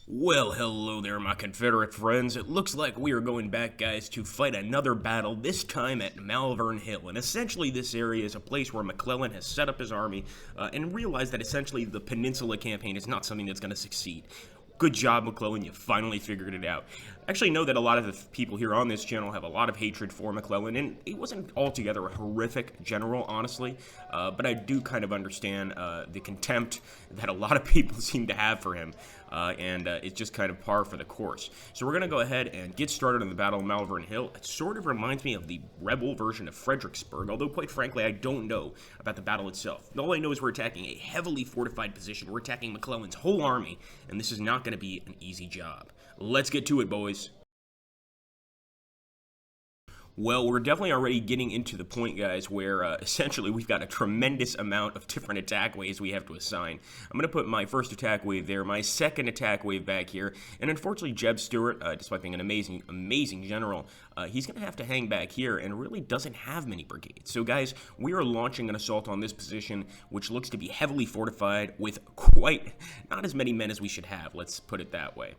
Well, hello there, my Confederate friends. It looks like we are going back, guys, to fight another battle, this time at Malvern Hill. And essentially, this area is a place where McClellan has set up his army and realized that essentially the Peninsula campaign is not something that's going to succeed. Good job, McClellan. You finally figured it out. I actually know that a lot of the people here on this channel have a lot of hatred for McClellan, and he wasn't altogether a horrific general, honestly. But I do kind of understand the contempt that a lot of people seem to have for him, and it's just kind of par for the course. So we're going to go ahead and get started on the Battle of Malvern Hill. It sort of reminds me of the rebel version of Fredericksburg, although quite frankly, I don't know about the battle itself. All I know is we're attacking a heavily fortified position. We're attacking McClellan's whole army, and this is not going to be an easy job. Let's get to it, boys. Well, we're definitely already getting into the point, guys, where essentially we've got a tremendous amount of different attack waves we have to assign. I'm going to put my first attack wave there, my second attack wave back here, and unfortunately Jeb Stuart, despite being an amazing general, he's going to have to hang back here and really doesn't have many brigades. So, guys, we are launching an assault on this position, which looks to be heavily fortified with quite not as many men as we should have, let's put it that way.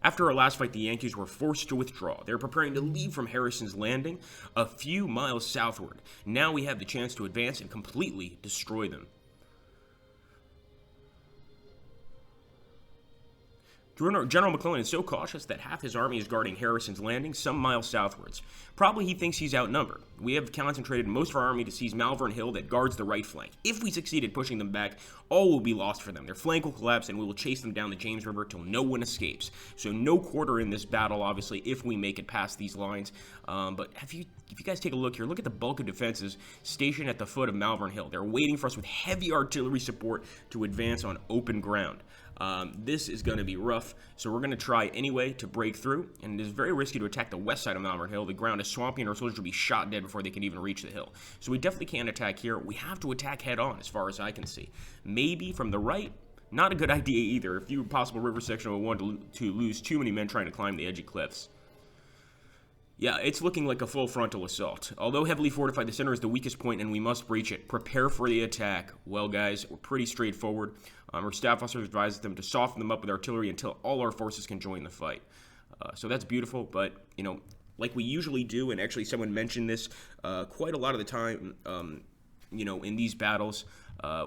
After our last fight, the Yankees were forced to withdraw. They were preparing to leave from Harrison's Landing a few miles southward. Now we have the chance to advance and completely destroy them. General McClellan is so cautious that half his army is guarding Harrison's Landing some miles southwards. Probably he thinks he's outnumbered. We have concentrated most of our army to seize Malvern Hill that guards the right flank. If we succeed at pushing them back, all will be lost for them. Their flank will collapse and we will chase them down the James River till no one escapes. So no quarter in this battle, obviously, if we make it past these lines. But if you guys take a look here, look at the bulk of defenses stationed at the foot of Malvern Hill. They're waiting for us with heavy artillery support to advance on open ground. This is going to be rough, so we're going to try anyway to break through, and it is very risky to attack the west side of Malvern Hill. The ground is swampy, and our soldiers will be shot dead before they can even reach the hill. So we definitely can't attack here. We have to attack head-on, as far as I can see. Maybe from the right, not a good idea either. If you possible river section would want to lose too many men trying to climb the edgy cliffs. Yeah, it's looking like a full frontal assault. Although heavily fortified, the center is the weakest point and we must breach it. Prepare for the attack. Well, guys, we're pretty straightforward. Our staff officers advised them to soften them up with artillery until all our forces can join the fight. So that's beautiful, but, you know, like we usually do, and actually someone mentioned this quite a lot of the time, you know, in these battles,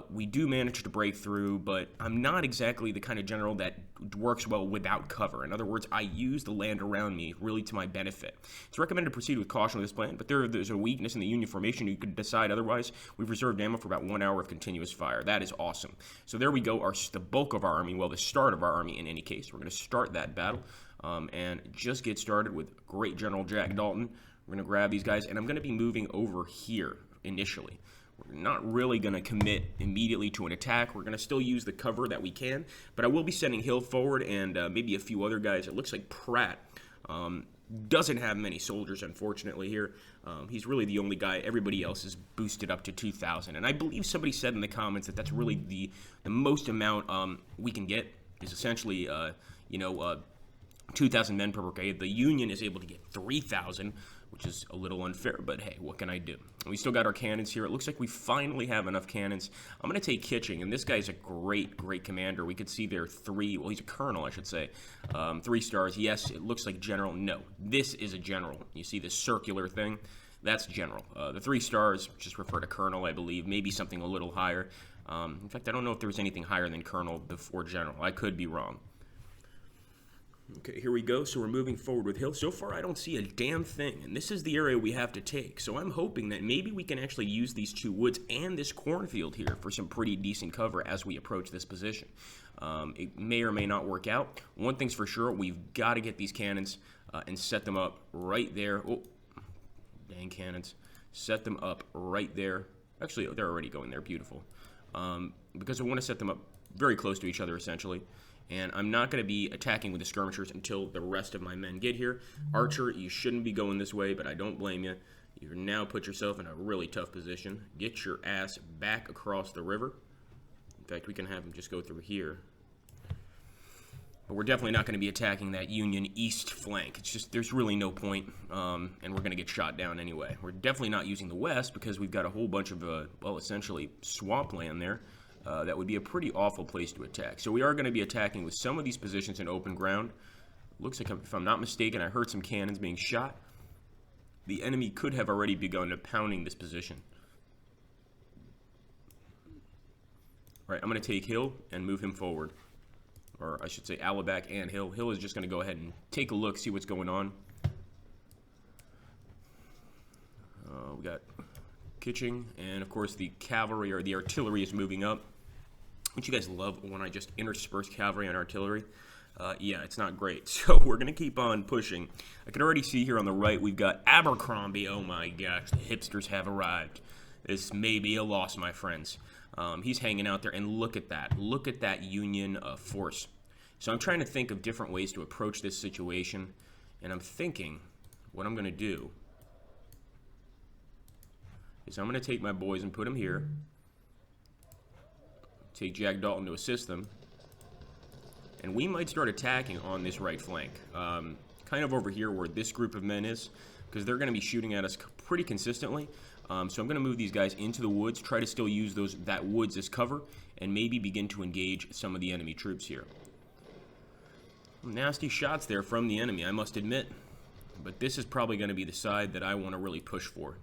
we do manage to break through, but I'm not exactly the kind of general that works well without cover. In other words, I use the land around me really to my benefit. It's recommended to proceed with caution with this plan, but there's a weakness in the Union formation. You could decide otherwise. We've reserved ammo for about 1 hour of continuous fire. That is awesome. So there we go, the bulk of our army, well, the start of our army in any case. We're going to start that battle and just get started with great General Jack Dalton. We're going to grab these guys, and I'm going to be moving over here initially. We're not really going to commit immediately to an attack. We're going to still use the cover that we can, but I will be sending Hill forward and maybe a few other guys. It looks like Pratt doesn't have many soldiers, unfortunately, here. He's really the only guy. Everybody else is boosted up to 2,000, and I believe somebody said in the comments that that's really the most amount we can get is essentially, 2,000 men per brigade. The Union is able to get 3,000, which is a little unfair, but hey, what can I do? We still got our cannons here. It looks like we finally have enough cannons. I'm going to take Kitching, and this guy's a great commander. We could see there well, he's a colonel, I should say. 3 stars. Yes, it looks like general. No, this is a general. You see this circular thing? That's general. The 3 stars just refer to colonel, I believe. Maybe something a little higher. In fact, I don't know if there was anything higher than colonel before general. I could be wrong. Okay, here we go. So we're moving forward with Hill. So far, I don't see a damn thing, and this is the area we have to take. So I'm hoping that maybe we can actually use these 2 woods and this cornfield here for some pretty decent cover as we approach this position. It may or may not work out. One thing's for sure, we've got to get these cannons and set them up right there. Oh, dang cannons. Set them up right there. Actually, they're already going there. Beautiful. Because I want to set them up very close to each other, essentially. And I'm not going to be attacking with the skirmishers until the rest of my men get here. Archer, you shouldn't be going this way, but I don't blame you. You've now put yourself in a really tough position. Get your ass back across the river. In fact, we can have them just go through here. But we're definitely not going to be attacking that Union east flank. It's just, there's really no point, and we're going to get shot down anyway. We're definitely not using the west because we've got a whole bunch of, well, essentially swampland there. that would be a pretty awful place to attack. So we are going to be attacking with some of these positions in open ground. Looks like, if I'm not mistaken, I heard some cannons being shot. The enemy could have already begun to pounding this position. All right, I'm going to take Hill and move him forward. Or I should say Alabak and Hill. Hill is just going to go ahead and take a look, see what's going on. We got Kitching, and of course the cavalry or the artillery is moving up. Don't you guys love when I just intersperse cavalry and artillery? Yeah, it's not great. So we're going to keep on pushing. I can already see here on the right we've got Abercrombie. Oh my gosh, the hipsters have arrived. This may be a loss, my friends. He's hanging out there, and look at that. Look at that Union force. So I'm trying to think of different ways to approach this situation, and I'm thinking what I'm going to do is I'm going to take my boys and put them here. Take Jack Dalton to assist them. And we might start attacking on this right flank. Kind of over here where this group of men is, because they're going to be shooting at us pretty consistently. So I'm going to move these guys into the woods, try to still use that woods as cover, and maybe begin to engage some of the enemy troops here. Nasty shots there from the enemy, I must admit. But this is probably going to be the side that I want to really push for.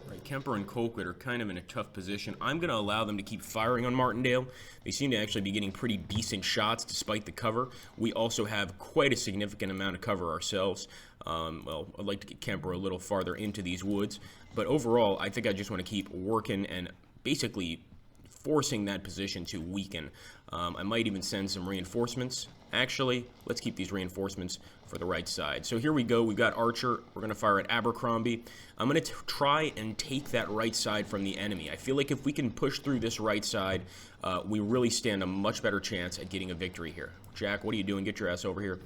Right, Kemper and Colquitt are kind of in a tough position. I'm going to allow them to keep firing on Martindale. They seem to actually be getting pretty decent shots despite the cover. We also have quite a significant amount of cover ourselves. Well, I'd like to get Kemper a little farther into these woods. But overall, I think I just want to keep working and basically forcing that position to weaken. I might even send some reinforcements. Actually, let's keep these reinforcements for the right side. So here we go. We've got Archer. We're going to fire at Abercrombie. I'm going to try and take that right side from the enemy. I feel like if we can push through this right side, we really stand a much better chance at getting a victory here. Jack, what are you doing? Get your ass over here.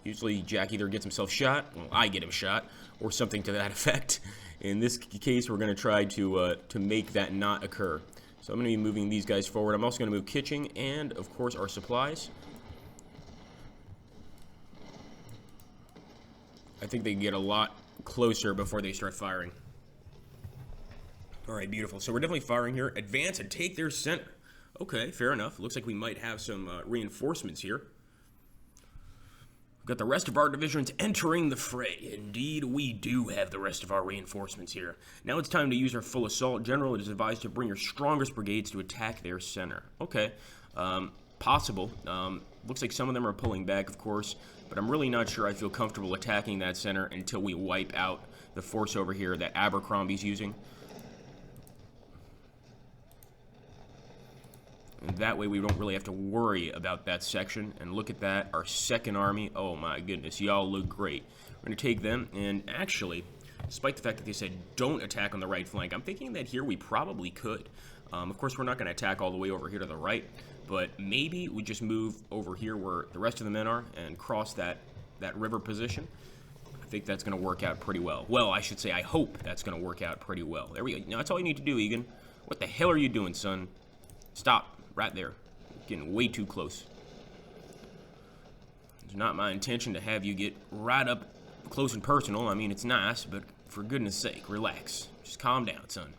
Usually Jack either gets himself shot, well, I get him shot, or something to that effect. In this case, we're going to try to make that not occur. So I'm going to be moving these guys forward. I'm also going to move Kitching and, of course, our supplies. I think they can get a lot closer before they start firing. All right, beautiful. So we're definitely firing here. Advance and take their center. Okay, fair enough. Looks like we might have some reinforcements here. We've got the rest of our divisions entering the fray. Indeed, we do have the rest of our reinforcements here. Now it's time to use our full assault. General, it is advised to bring your strongest brigades to attack their center. Okay, possible. Looks like some of them are pulling back, of course, but I'm really not sure I feel comfortable attacking that center until we wipe out the force over here that Abercrombie's using. And that way we don't really have to worry about that section. And look at that, our second army. Oh my goodness, y'all look great. We're going to take them, and actually, despite the fact that they said don't attack on the right flank, I'm thinking that here we probably could. Of course, we're not going to attack all the way over here to the right, but maybe we just move over here where the rest of the men are and cross that river position. I think that's going to work out pretty well. Well, I should say I hope that's going to work out pretty well. There we go. Now, that's all you need to do, Egan. What the hell are you doing, son? Stop. Right there. Getting way too close. It's not my intention to have you get right up close and personal. I mean, it's nice, but for goodness sake, relax. Just calm down, son.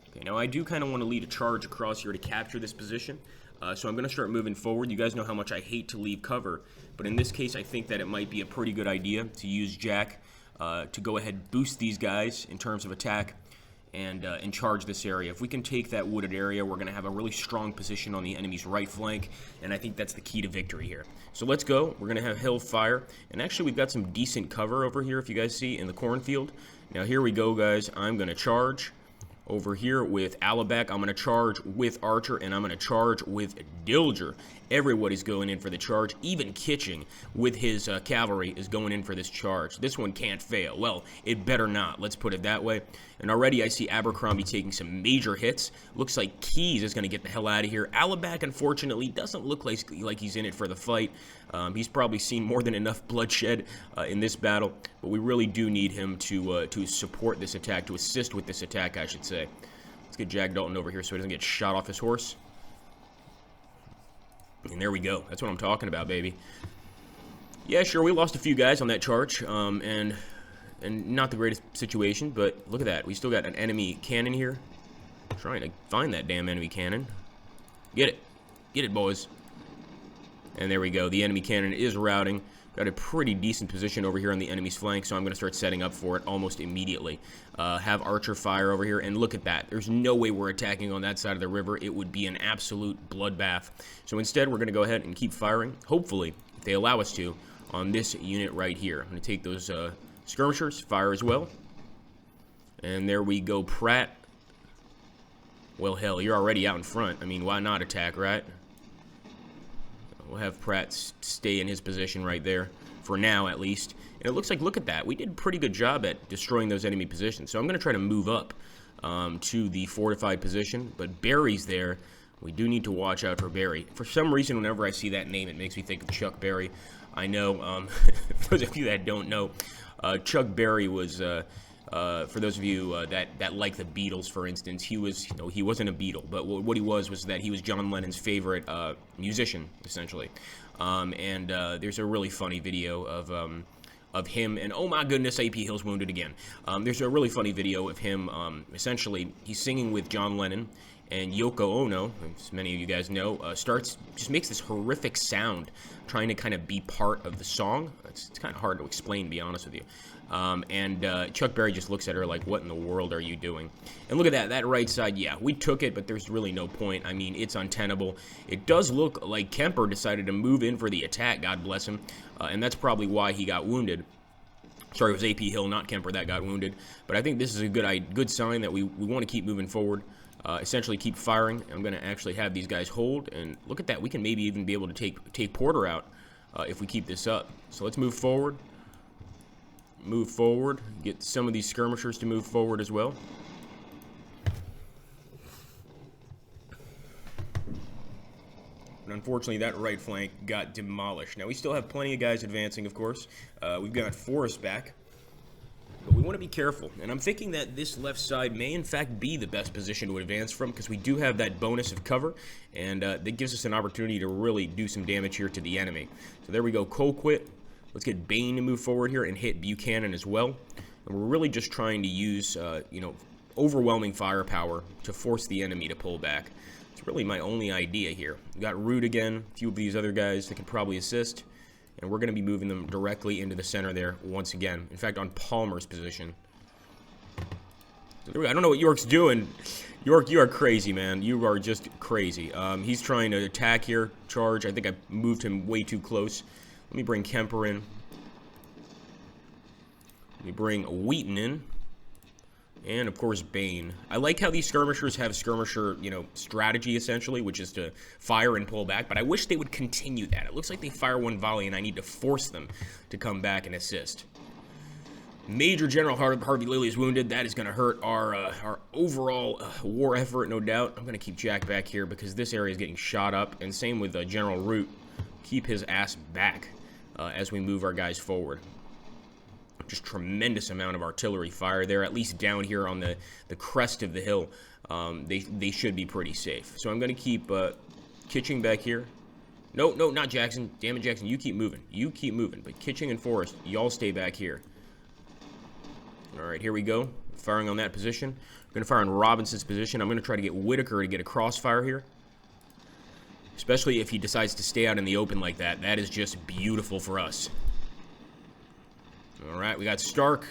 Okay, now I do kind of want to lead a charge across here to capture this position. So I'm going to start moving forward. You guys know how much I hate to leave cover, but in this case, I think that it might be a pretty good idea to use Jack to go ahead and boost these guys in terms of attack and charge this area. If we can take that wooded area, we're going to have a really strong position on the enemy's right flank, and I think that's the key to victory here. So let's go. We're going to have Hill fire, and actually we've got some decent cover over here, if you guys see, in the cornfield. Now here we go, guys. I'm going to charge over here with Alabak. I'm going to charge with Archer, and I'm going to charge with Dilger. Everybody's going in for the charge. Even Kitching with his cavalry is going in for this charge. This one can't fail. Well, it better not. Let's put it that way. And already I see Abercrombie taking some major hits. Looks like Keyes is going to get the hell out of here. Alabak, unfortunately, doesn't look like he's in it for the fight. He's probably seen more than enough bloodshed in this battle, but we really do need him to support this attack, to assist with this attack, I should say. Let's get Jack Dalton over here so he doesn't get shot off his horse. And there we go. That's what I'm talking about, baby. Yeah, sure, we lost a few guys on that charge, and not the greatest situation, but look at that. We still got an enemy cannon here. Trying to find that damn enemy cannon. Get it. Get it, boys. And there we go. The enemy cannon is routing. Got a pretty decent position over here on the enemy's flank, so I'm going to start setting up for it almost immediately. Have Archer fire over here, and look at that. There's no way we're attacking on that side of the river. It would be an absolute bloodbath. So instead, we're going to go ahead and keep firing. Hopefully, if they allow us to, on this unit right here. I'm going to take those skirmishers, fire as well. And there we go, Pratt. Well, hell, you're already out in front. I mean, why not attack, right? We'll have Pratt stay in his position right there, for now at least. And it looks like, look at that, we did a pretty good job at destroying those enemy positions. So I'm going to try to move up to the fortified position. But Barry's there. We do need to watch out for Barry. For some reason, whenever I see that name, it makes me think of Chuck Berry. I know, for those of you that don't know, Chuck Berry was... for those of you that like the Beatles, for instance, he was, you know, he wasn't a Beatle, but what he was that he was John Lennon's favorite musician, essentially. There's a really funny video of him, and oh my goodness, AP Hill's wounded again. There's a really funny video of him, essentially, he's singing with John Lennon, and Yoko Ono, as many of you guys know, just makes this horrific sound, trying to kind of be part of the song. It's kind of hard to explain, to be honest with you. Chuck Berry just looks at her like, what in the world are you doing? And look at that right side, yeah, we took it, but there's really no point. I mean, it's untenable. It does look like Kemper decided to move in for the attack, God bless him, and that's probably why he got wounded. Sorry, it was AP Hill, not Kemper, that got wounded. But I think this is a good sign that we want to keep moving forward. Essentially keep firing. I'm going to actually have these guys hold, and look at that, we can maybe even be able to take Porter out if we keep this up. So let's move forward. Move forward, get some of these skirmishers to move forward as well. And unfortunately, that right flank got demolished. Now, we still have plenty of guys advancing, of course. We've got Forrest back. But we want to be careful. And I'm thinking that this left side may, in fact, be the best position to advance from, because we do have that bonus of cover, and that gives us an opportunity to really do some damage here to the enemy. So there we go, Colquitt. Let's get Bane to move forward here and hit Buchanan as well. And we're really just trying to use, overwhelming firepower to force the enemy to pull back. It's really my only idea here. We've got Root again, a few of these other guys that can probably assist. And we're going to be moving them directly into the center there once again. In fact, on Palmer's position. So I don't know what York's doing. York, you are crazy, man. You are just crazy. He's trying to attack here, charge. I think I moved him way too close. Let me bring Kemper in. Let me bring Wheaton in. And, of course, Bane. I like how these skirmishers have skirmisher, strategy, essentially, which is to fire and pull back. But I wish they would continue that. It looks like they fire one volley, and I need to force them to come back and assist. Major General Harvey Lilly is wounded. That is going to hurt our overall war effort, no doubt. I'm going to keep Jack back here because this area is getting shot up. And same with General Root. Keep his ass back as we move our guys forward. Just tremendous amount of artillery fire there, at least down here on the crest of the hill. They should be pretty safe. So I'm going to keep Kitching back here. No, not Jackson. Damn it, Jackson, you keep moving. You keep moving. But Kitching and Forrest, y'all stay back here. All right, here we go. Firing on that position. I'm going to fire on Robinson's position. I'm going to try to get Whitaker to get a crossfire here. Especially if he decides to stay out in the open like that. That is just beautiful for us. Alright, we got Stark.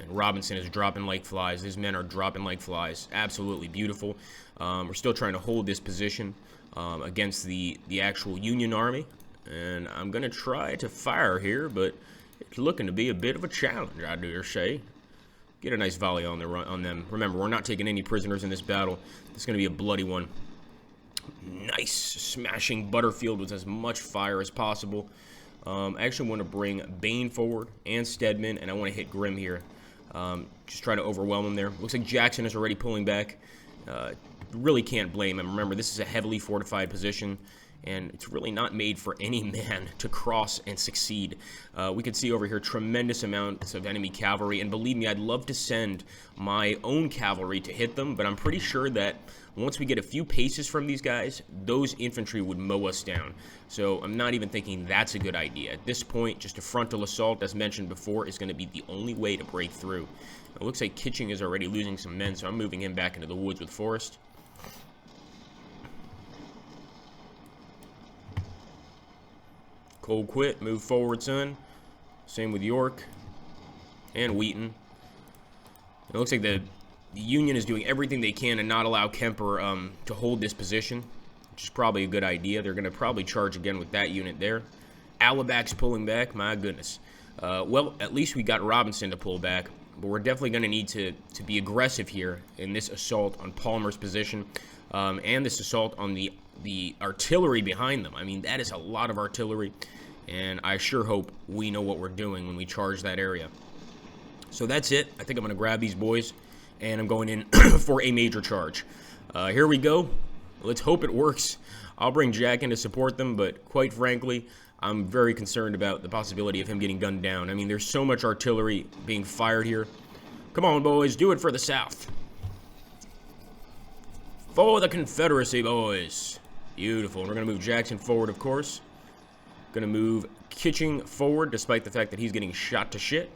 And Robinson is dropping like flies. His men are dropping like flies. Absolutely beautiful. We're still trying to hold this position against the actual Union Army. And I'm going to try to fire here, but it's looking to be a bit of a challenge, I dare say. Get a nice volley on them. Remember, we're not taking any prisoners in this battle. It's going to be a bloody one. Nice, smashing Butterfield with as much fire as possible. I actually want to bring Bane forward and Stedman, and I want to hit Grimm here. Just try to overwhelm him there. Looks like Jackson is already pulling back. Really can't blame him. Remember, this is a heavily fortified position, and it's really not made for any man to cross and succeed. We can see over here tremendous amounts of enemy cavalry, and believe me, I'd love to send my own cavalry to hit them, but I'm pretty sure that once we get a few paces from these guys, those infantry would mow us down. So I'm not even thinking that's a good idea. At this point, just a frontal assault, as mentioned before, is going to be the only way to break through. It looks like Kitching is already losing some men, so I'm moving him back into the woods with Forrest. Cold quit, move forward, son. Same with York and Wheaton. It looks like the Union is doing everything they can to not allow Kemper to hold this position, which is probably a good idea. They're going to probably charge again with that unit there. Alabak's pulling back, my goodness. Well, at least we got Robinson to pull back, but we're definitely going to need to be aggressive here in this assault on Palmer's position, and this assault on the artillery behind them. I mean, that is a lot of artillery, and I sure hope we know what we're doing when we charge that area. So that's it. I think I'm going to grab these boys, and I'm going in for a major charge. Here we go. Let's hope it works. I'll bring Jack in to support them, but quite frankly, I'm very concerned about the possibility of him getting gunned down. I mean, there's so much artillery being fired here. Come on, boys. Do it for the South. For the Confederacy, boys. Beautiful. We're going to move Jackson forward, of course. Going to move Kitching forward, despite the fact that he's getting shot to shit.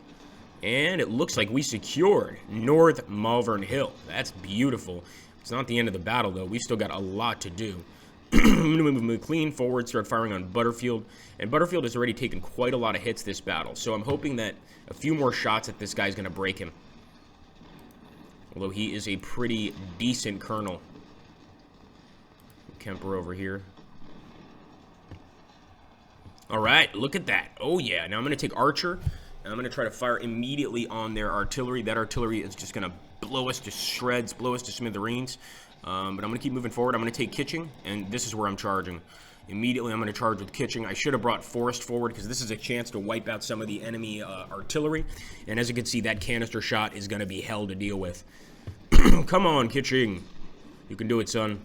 And it looks like we secured North Malvern Hill. That's beautiful. It's not the end of the battle, though. We've still got a lot to do. I'm going to move McLean forward, start firing on Butterfield. And Butterfield has already taken quite a lot of hits this battle. So I'm hoping that a few more shots at this guy's going to break him. Although he is a pretty decent colonel. Kemper over here. Alright, look at that. Oh, yeah. Now I'm going to take Archer. And I'm going to try to fire immediately on their artillery. That artillery is just going to blow us to shreds, blow us to smithereens. But I'm going to keep moving forward. I'm going to take Kitching, and this is where I'm charging. Immediately, I'm going to charge with Kitching. I should have brought Forrest forward, because this is a chance to wipe out some of the enemy artillery. And as you can see, that canister shot is going to be hell to deal with. Come on, Kitching. You can do it, son.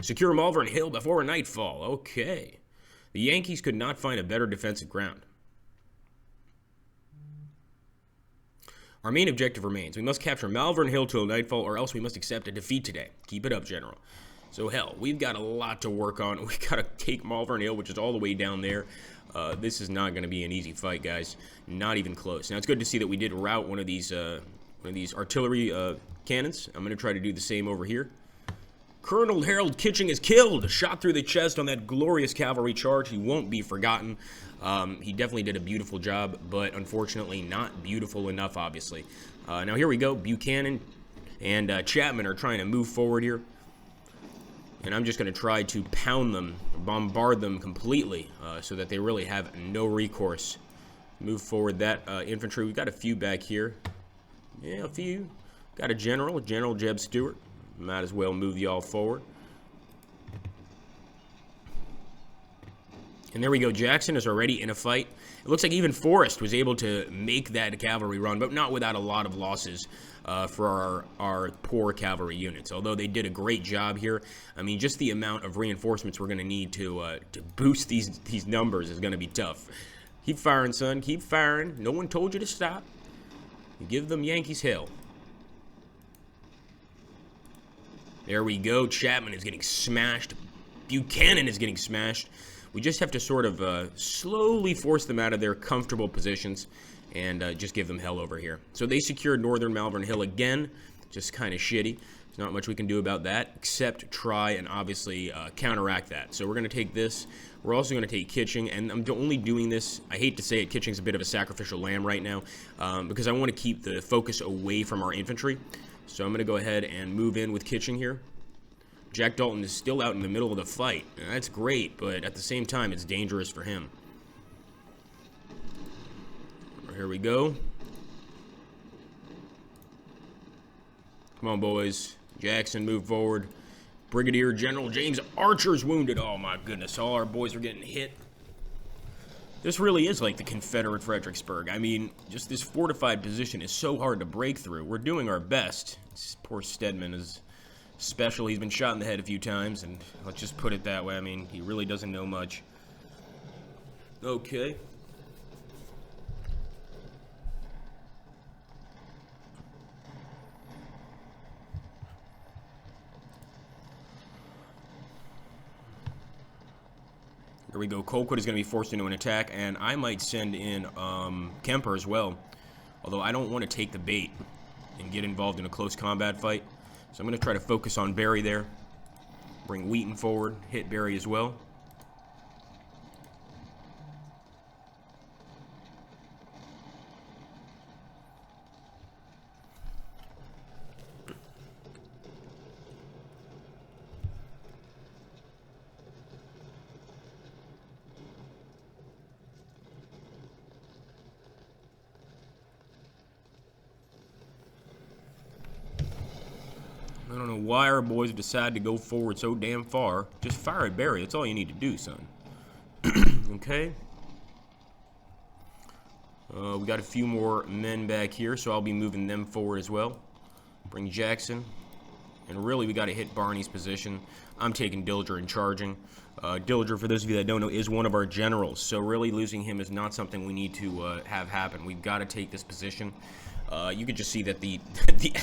Secure Malvern Hill before nightfall. Okay. The Yankees could not find a better defensive ground. Our main objective remains. We must capture Malvern Hill till nightfall, or else we must accept a defeat today. Keep it up, General. So, hell, we've got a lot to work on. We've got to take Malvern Hill, which is all the way down there. This is not going to be an easy fight, guys. Not even close. Now, it's good to see that we did rout one of these artillery cannons. I'm going to try to do the same over here. Colonel Harold Kitching is killed. Shot through the chest on that glorious cavalry charge. He won't be forgotten. He definitely did a beautiful job, but unfortunately not beautiful enough, obviously. Now here we go. Buchanan and Chapman are trying to move forward here. And I'm just going to try to pound them, bombard them completely, so that they really have no recourse. Move forward that infantry. We've got a few back here. Yeah, a few. Got a General Jeb Stewart. Might as well move y'all forward. And there we go. Jackson is already in a fight. It looks like even Forrest was able to make that cavalry run, but not without a lot of losses for our poor cavalry units. Although they did a great job here. I mean, just the amount of reinforcements we're going to need to boost these numbers is going to be tough. Keep firing, son. Keep firing. No one told you to stop. Give them Yankees hell. There we go. Chapman is getting smashed. Buchanan is getting smashed. We just have to sort of slowly force them out of their comfortable positions and just give them hell over here. So they secured northern Malvern Hill again. Just kind of shitty. There's not much we can do about that except try and obviously counteract that. So we're going to take this. We're also going to take Kitching, and I'm only doing this, I hate to say it, Kitching's a bit of a sacrificial lamb right now because I want to keep the focus away from our infantry. So I'm going to go ahead and move in with Kitching here. Jack Dalton is still out in the middle of the fight. Now, that's great, but at the same time, it's dangerous for him. Here we go. Come on, boys. Jackson, move forward. Brigadier General James Archer's wounded. Oh, my goodness. All our boys are getting hit. This really is like the Confederate Fredericksburg. I mean, just this fortified position is so hard to break through. We're doing our best. Poor Stedman is special. He's been shot in the head a few times, and let's just put it that way. I mean, he really doesn't know much. Okay. Here we go. Colquitt is going to be forced into an attack, and I might send in Kemper as well. Although I don't want to take the bait and get involved in a close combat fight. So I'm going to try to focus on Barry there. Bring Wheaton forward, hit Barry as well. I don't know why our boys decide to go forward so damn far. Just fire at Barry. That's all you need to do, son. Okay. We got a few more men back here, so I'll be moving them forward as well. Bring Jackson. And really, we got to hit Barney's position. I'm taking Dilger and charging. Dilger, for those of you that don't know, is one of our generals. So really, losing him is not something we need to have happen. We've got to take this position. You can just see that the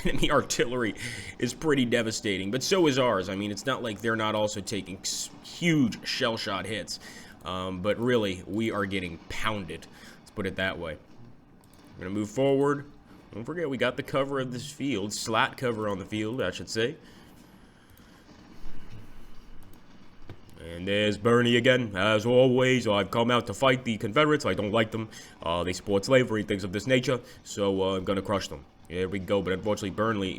enemy artillery is pretty devastating, but so is ours. I mean, it's not like they're not also taking huge shell-shot hits, but really, we are getting pounded. Let's put it that way. We're going to move forward. Don't forget, we got the cover of this field, slat cover on the field, I should say. And there's Bernie again. As always, I've come out to fight the Confederates. I don't like them. They support slavery, things of this nature. So I'm going to crush them. There we go. But unfortunately,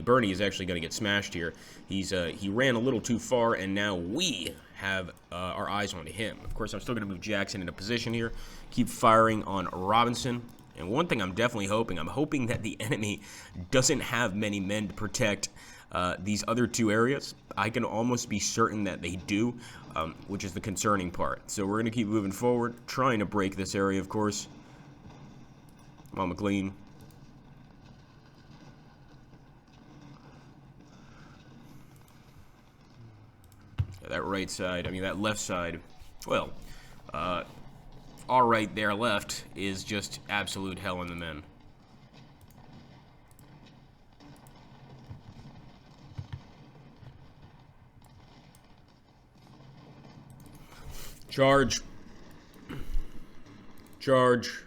Bernie is actually going to get smashed here. He ran a little too far, and now we have our eyes on him. Of course, I'm still going to move Jackson into position here. Keep firing on Robinson. And one thing I'm definitely hoping, I'm hoping that the enemy doesn't have many men to protect these other two areas. I can almost be certain that they do, which is the concerning part. So we're going to keep moving forward, trying to break this area, of course. Come on, McLean. Yeah, that right side, I mean that left side, well, our right there left is just absolute hell in the men. Charge. Charge.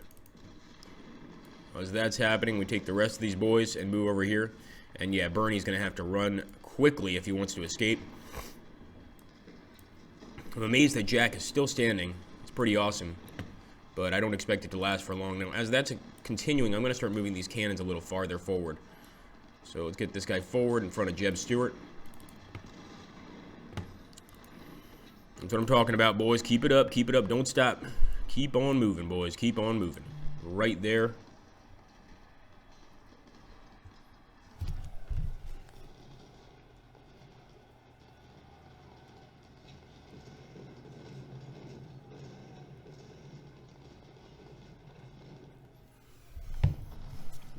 As that's happening, we take the rest of these boys and move over here. And yeah, Bernie's going to have to run quickly if he wants to escape. I'm amazed that Jack is still standing. It's pretty awesome. But I don't expect it to last for long now. As that's continuing, I'm going to start moving these cannons a little farther forward. So let's get this guy forward in front of Jeb Stewart. That's what I'm talking about, boys. Keep it up. Keep it up. Don't stop. Keep on moving, boys. Keep on moving. Right there.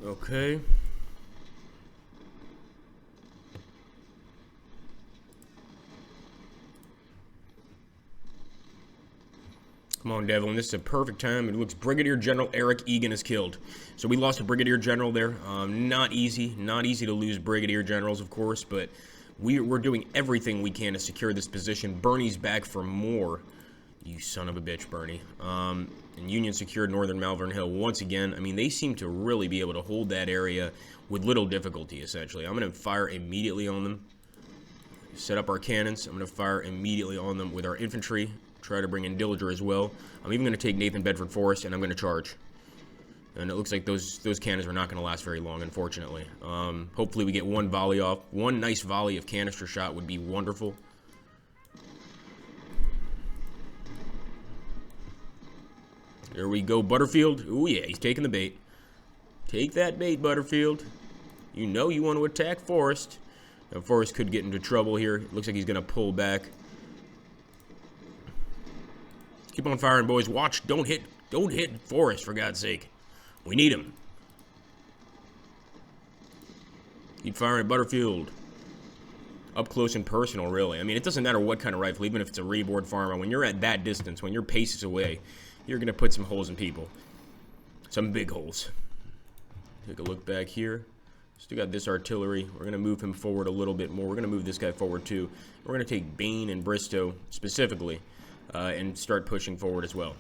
Okay. Come on, Devlin. This is a perfect time. It looks Brigadier General Eric Egan is killed. So we lost a Brigadier General there. Not easy. Not easy to lose Brigadier Generals, of course, but we're doing everything we can to secure this position. Bernie's back for more. You son of a bitch, Bernie. And Union secured northern Malvern Hill once again. I mean, they seem to really be able to hold that area with little difficulty, essentially. I'm going to fire immediately on them. Set up our cannons. I'm going to fire immediately on them with our infantry. Try to bring in Dilger as well. I'm even going to take Nathan Bedford Forest, and I'm going to charge. And it looks like those cannons are not going to last very long, unfortunately. Hopefully we get one volley off. One nice volley of canister shot would be wonderful. There we go, Butterfield. Ooh, yeah, he's taking the bait. Take that bait, Butterfield. You know you want to attack Forrest. Now, Forrest could get into trouble here. It looks like he's going to pull back. Keep on firing, boys. Watch. Don't hit Forrest, for God's sake. We need him. Keep firing at Butterfield. Up close and personal, really. I mean, it doesn't matter what kind of rifle, even if it's a reboard farmer. When you're at that distance, when you're paces away, you're going to put some holes in people. Some big holes. Take a look back here. Still got this artillery. We're going to move him forward a little bit more. We're going to move this guy forward, too. We're going to take Bain and Bristow, specifically, and start pushing forward as well.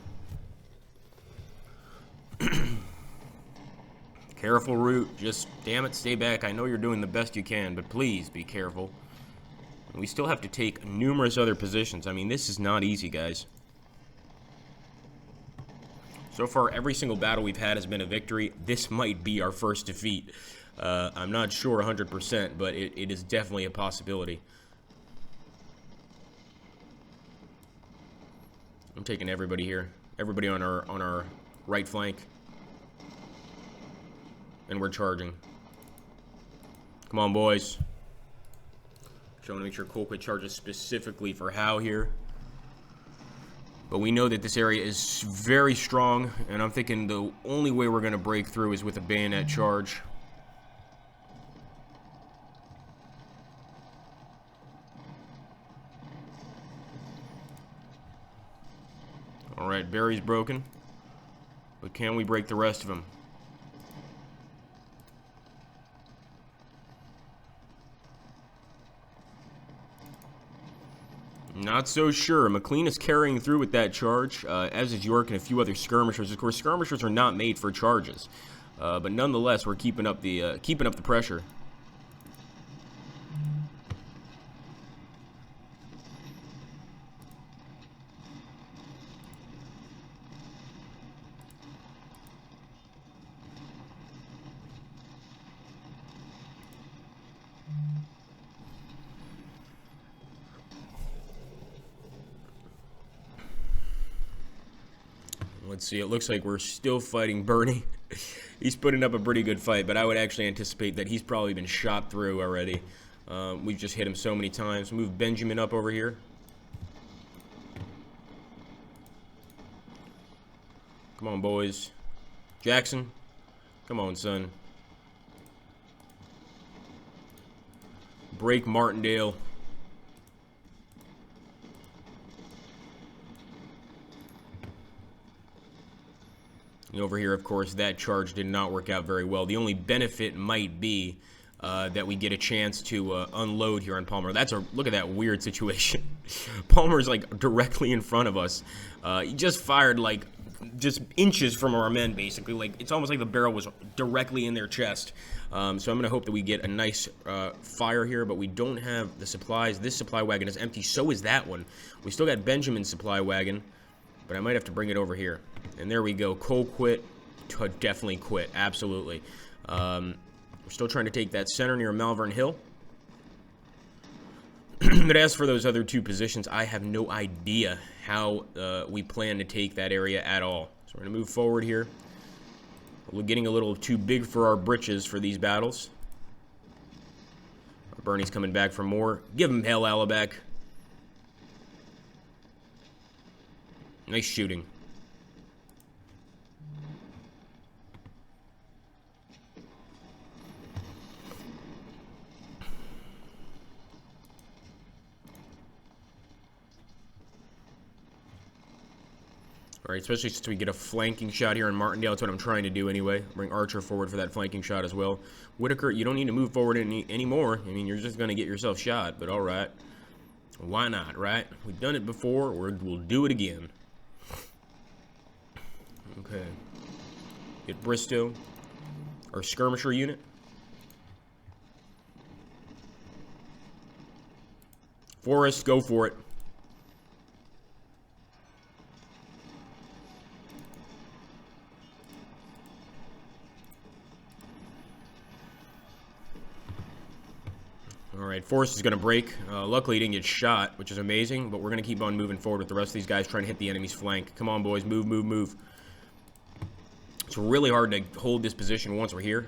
Careful, Root. Just, damn it, stay back. I know you're doing the best you can, but please be careful. We still have to take numerous other positions. I mean, this is not easy, guys. So far, every single battle we've had has been a victory. This might be our first defeat. I'm not sure 100%, but it is definitely a possibility. I'm taking everybody here. Everybody on our right flank. And we're charging. Come on, boys. Trying to make sure Colquitt charges specifically for Howe here. But we know that this area is very strong, and I'm thinking the only way we're going to break through is with a bayonet charge. Alright, Barry's broken. But can we break the rest of him? Not so sure. McLean is carrying through with that charge, as is York and a few other skirmishers. Of course, skirmishers are not made for charges, but nonetheless, we're keeping up the pressure. Let's see, it looks like we're still fighting Bernie. He's putting up a pretty good fight, but I would actually anticipate that he's probably been shot through already. We've just hit him so many times. Move Benjamin up over here. Come on, boys. Jackson, come on, son. Break Martindale. And over here, of course, that charge did not work out very well. The only benefit might be that we get a chance to unload here on Palmer. Look at that weird situation. Palmer's like directly in front of us. He just fired like just inches from our men, basically. Like it's almost like the barrel was directly in their chest. So I'm gonna hope that we get a nice fire here, but we don't have the supplies. This supply wagon is empty. So is that one. We still got Benjamin's supply wagon, but I might have to bring it over here. And there we go. Cole quit. Definitely quit. Absolutely. We're still trying to take that center near Malvern Hill. But as for those other two positions, I have no idea how we plan to take that area at all. So we're going to move forward here. We're getting a little too big for our britches for these battles. Bernie's coming back for more. Give him hell, Alabac. Nice shooting. Alright, especially since we get a flanking shot here in Martindale. That's what I'm trying to do anyway. Bring Archer forward for that flanking shot as well. Whitaker, you don't need to move forward anymore. I mean, you're just going to get yourself shot, but alright. Why not, right? We've done it before, we'll do it again. Okay. Get Bristow, our skirmisher unit. Forrest, go for it. Alright, Forrest is going to break. Luckily, he didn't get shot, which is amazing, but we're going to keep on moving forward with the rest of these guys trying to hit the enemy's flank. Come on, boys. Move, move, move. It's really hard to hold this position once we're here.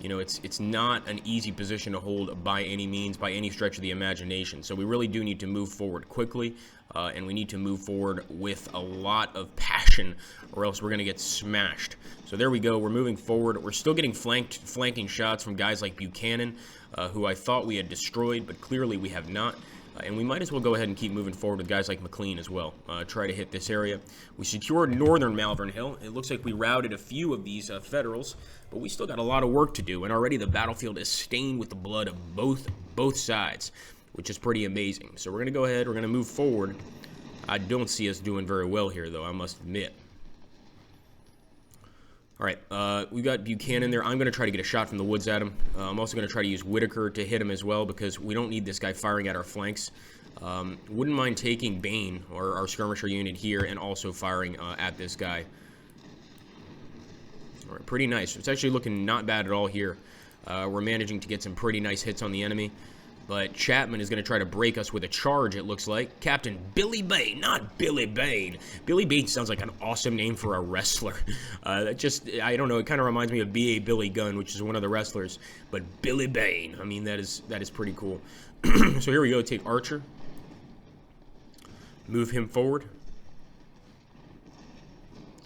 You know, it's not an easy position to hold by any means, by any stretch of the imagination. So we really do need to move forward quickly, and we need to move forward with a lot of passion, or else we're going to get smashed. So there we go. We're moving forward. We're still getting flanking shots from guys like Buchanan, who I thought we had destroyed, but clearly we have not. And we might as well go ahead and keep moving forward with guys like McLean as well. Try to hit this area. We secured northern Malvern Hill. It looks like we routed a few of these Federals, but we still got a lot of work to do. And already the battlefield is stained with the blood of both sides, which is pretty amazing. So we're going to go ahead. We're going to move forward. I don't see us doing very well here, though, I must admit. All right, we got Buchanan there. I'm going to try to get a shot from the woods at him. I'm also going to try to use Whitaker to hit him as well because we don't need this guy firing at our flanks. Wouldn't mind taking Bane, or our skirmisher unit here, and also firing at this guy. All right, pretty nice. It's actually looking not bad at all here. We're managing to get some pretty nice hits on the enemy. But Chapman is going to try to break us with a charge, it looks like. Captain Billy Bane, not Billy Bane. Billy Bane sounds like an awesome name for a wrestler. I don't know, it kind of reminds me of B.A. Billy Gunn, which is one of the wrestlers. But Billy Bane, I mean, that is pretty cool. So here we go, take Archer. Move him forward.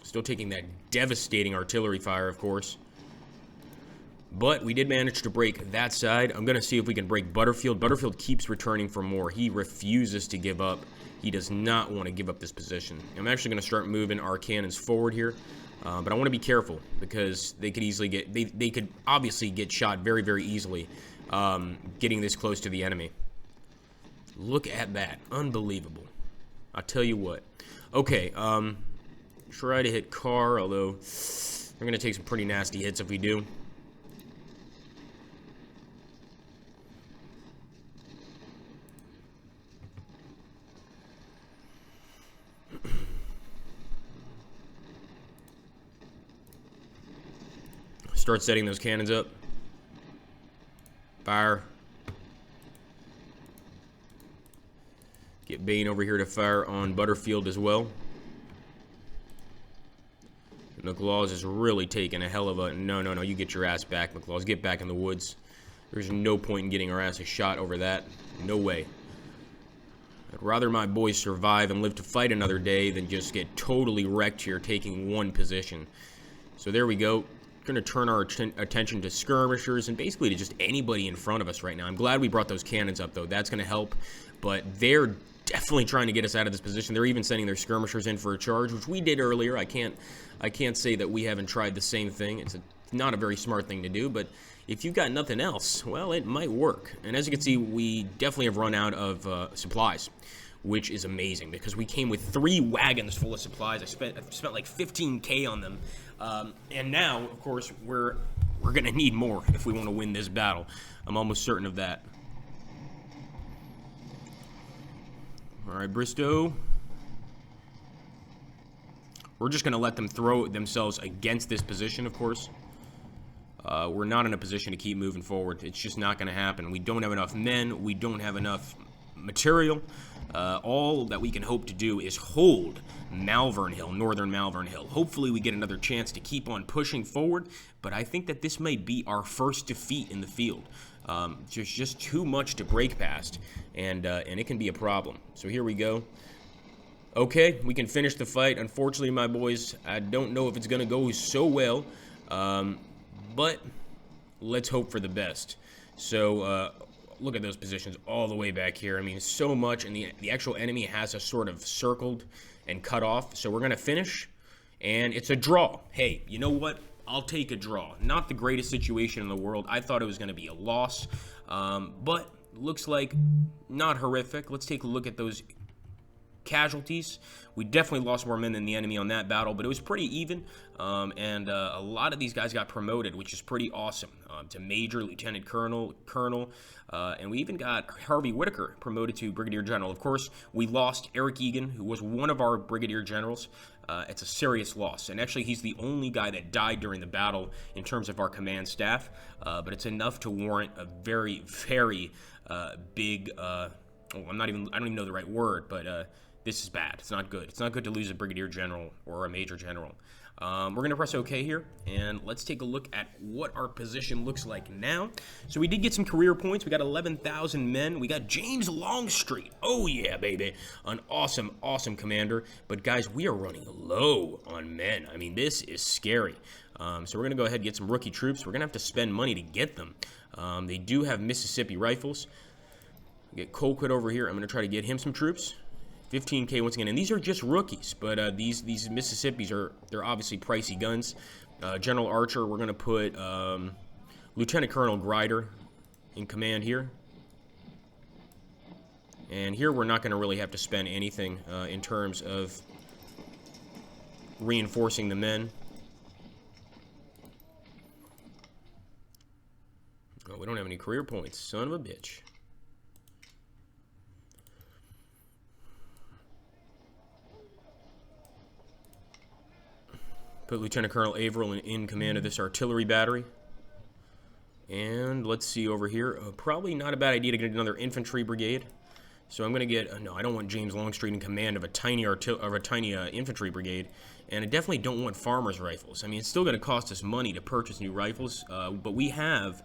Still taking that devastating artillery fire, of course. But we did manage to break that side. I'm going to see if we can break Butterfield. Butterfield keeps returning for more. He refuses to give up. He does not want to give up this position. I'm actually going to start moving our cannons forward here. But I want to be careful because they could easily get... They could obviously get shot very, very easily getting this close to the enemy. Look at that. Unbelievable. I'll tell you what. Okay, try to hit Carr, although we're going to take some pretty nasty hits if we do. Start setting those cannons up. Fire. Get Bane over here to fire on Butterfield as well. McLaws is really taking a hell of a... No, you get your ass back, McLaws. Get back in the woods. There's no point in getting our asses shot over that. No way. I'd rather my boys survive and live to fight another day than just get totally wrecked here taking one position. So there we go. Going to turn our attention to skirmishers and basically to just anybody in front of us right now. I'm glad we brought those cannons up, though. That's going to help. But they're definitely trying to get us out of this position. They're even sending their skirmishers in for a charge, which we did earlier. I can't say that we haven't tried the same thing. It's not a very smart thing to do, but if you've got nothing else, well, it might work. And as you can see, we definitely have run out of supplies, which is amazing because we came with 3 wagons full of supplies. I spent like 15K on them. And now, of course, we're going to need more if we want to win this battle. I'm almost certain of that. All right, Bristow. We're just going to let them throw themselves against this position, of course. We're not in a position to keep moving forward. It's just not going to happen. We don't have enough men. We don't have enough material. All that we can hope to do is hold Malvern Hill, northern Malvern Hill. Hopefully we get another chance to keep on pushing forward, but I think that this may be our first defeat in the field. There's just too much to break past, and it can be a problem. So here we go. Okay, we can finish the fight. Unfortunately, my boys, I don't know if it's going to go so well, but let's hope for the best. So, look at those positions all the way back here. I mean, so much, and the actual enemy has us sort of circled and cut off. So we're going to finish, and it's a draw. Hey, you know what? I'll take a draw. Not the greatest situation in the world. I thought it was going to be a loss, but looks like not horrific. Let's take a look at those casualties. We definitely lost more men than the enemy on that battle, but it was pretty even, and a lot of these guys got promoted, which is pretty awesome, to Major, Lieutenant Colonel, and we even got Harvey Whitaker promoted to Brigadier General. Of course, we lost Eric Egan, who was one of our Brigadier Generals. It's a serious loss, and actually he's the only guy that died during the battle in terms of our command staff, but it's enough to warrant a very, very big, I don't even know the right word, but this is bad. It's not good. It's not good to lose a Brigadier General or a Major General. We're going to press OK here, and let's take a look at what our position looks like now. So we did get some career points. We got 11,000 men. We got James Longstreet. Oh, yeah, baby. An awesome, awesome commander. But, guys, we are running low on men. I mean, this is scary. So we're going to go ahead and get some rookie troops. We're going to have to spend money to get them. They do have Mississippi rifles. Get Colquitt over here. I'm going to try to get him some troops. 15K once again, and these are just rookies, but these Mississippis they're obviously pricey guns. General Archer, we're going to put Lieutenant Colonel Grider in command here. And here we're not going to really have to spend anything in terms of reinforcing the men. Oh, we don't have any career points. Son of a bitch. Put Lieutenant Colonel Averill in command of this artillery battery. And let's see over here. Probably not a bad idea to get another infantry brigade. So I'm going to get... no, I don't want James Longstreet in command of a tiny infantry brigade. And I definitely don't want farmers' rifles. I mean, it's still going to cost us money to purchase new rifles. But we have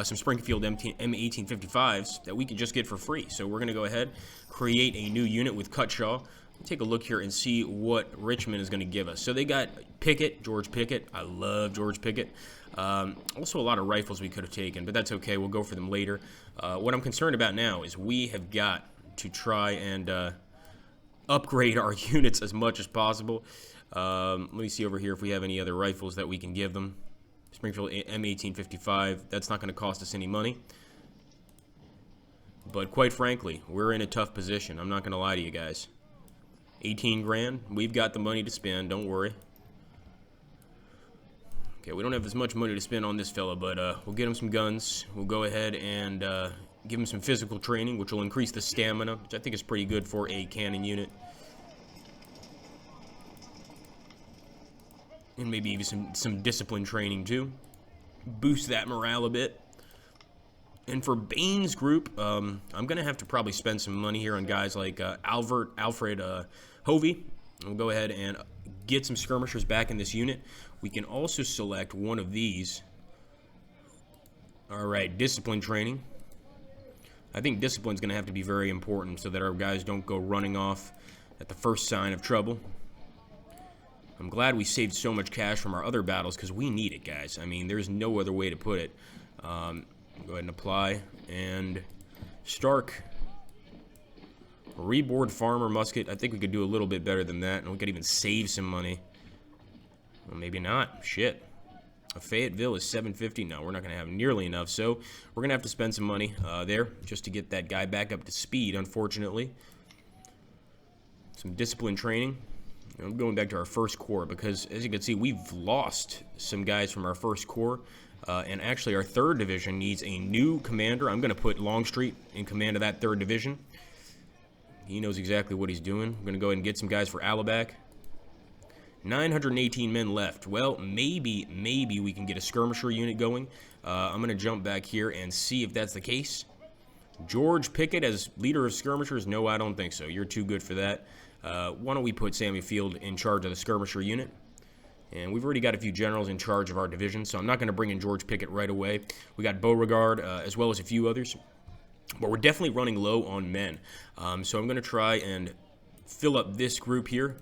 some Springfield M1855s that we can just get for free. So we're going to go ahead, create a new unit with Cutshaw. Take a look here and see what Richmond is going to give us. So they got Pickett, George Pickett. I love George Pickett. Also a lot of rifles we could have taken, but that's okay. We'll go for them later. What I'm concerned about now is we have got to try and upgrade our units as much as possible. Let me see over here if we have any other rifles that we can give them. Springfield M1855. That's not going to cost us any money. But quite frankly, we're in a tough position. I'm not going to lie to you guys. 18 grand. We've got the money to spend. Don't worry. Okay, we don't have as much money to spend on this fella, but we'll get him some guns. We'll go ahead and give him some physical training, which will increase the stamina, which I think is pretty good for a cannon unit. And maybe even some discipline training, too. Boost that morale a bit. And for Bain's group, I'm going to have to probably spend some money here on guys like Alfred Hovey. We'll go ahead and get some skirmishers back in this unit. We can also select one of these. All right, discipline training. I think discipline is going to have to be very important so that our guys don't go running off at the first sign of trouble. I'm glad we saved so much cash from our other battles because we need it, guys. I mean, there's no other way to put it. Go ahead and apply. And Stark. Reboard farmer musket. I think we could do a little bit better than that, and we could even save some money. Well, maybe not. Shit. A Fayetteville is 750. No, we're not going to have nearly enough, so we're going to have to spend some money there just to get that guy back up to speed, unfortunately. Some discipline training. I'm going back to our first corps because, as you can see, we've lost some guys from our first corps. And actually, our 3rd division needs a new commander. I'm going to put Longstreet in command of that 3rd division. He knows exactly what he's doing. I'm going to go ahead and get some guys for Alabac. 918 men left. Well, maybe we can get a skirmisher unit going. I'm going to jump back here and see if that's the case. George Pickett as leader of skirmishers? No, I don't think so. You're too good for that. Why don't we put Sammy Field in charge of the skirmisher unit? And we've already got a few generals in charge of our division, so I'm not going to bring in George Pickett right away. We got Beauregard, as well as a few others. But we're definitely running low on men. So I'm going to try and fill up this group here.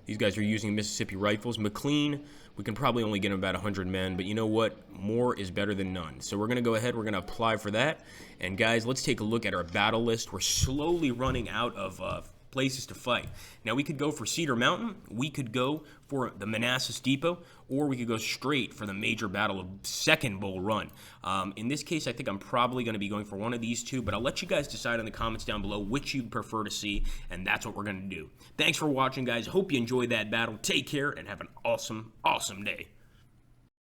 These guys are using Mississippi rifles. McLean, we can probably only get him about 100 men, but you know what? More is better than none. So we're going to go ahead. We're going to apply for that. And guys, let's take a look at our battle list. We're slowly running out of places to fight. Now, we could go for Cedar Mountain, we could go for the Manassas Depot, or we could go straight for the major battle of Second Bull Run. In this case, I think I'm probably going to be going for one of these two, but I'll let you guys decide in the comments down below which you'd prefer to see, and that's what we're going to do. Thanks for watching, guys. Hope you enjoyed that battle. Take care, and have an awesome, awesome day.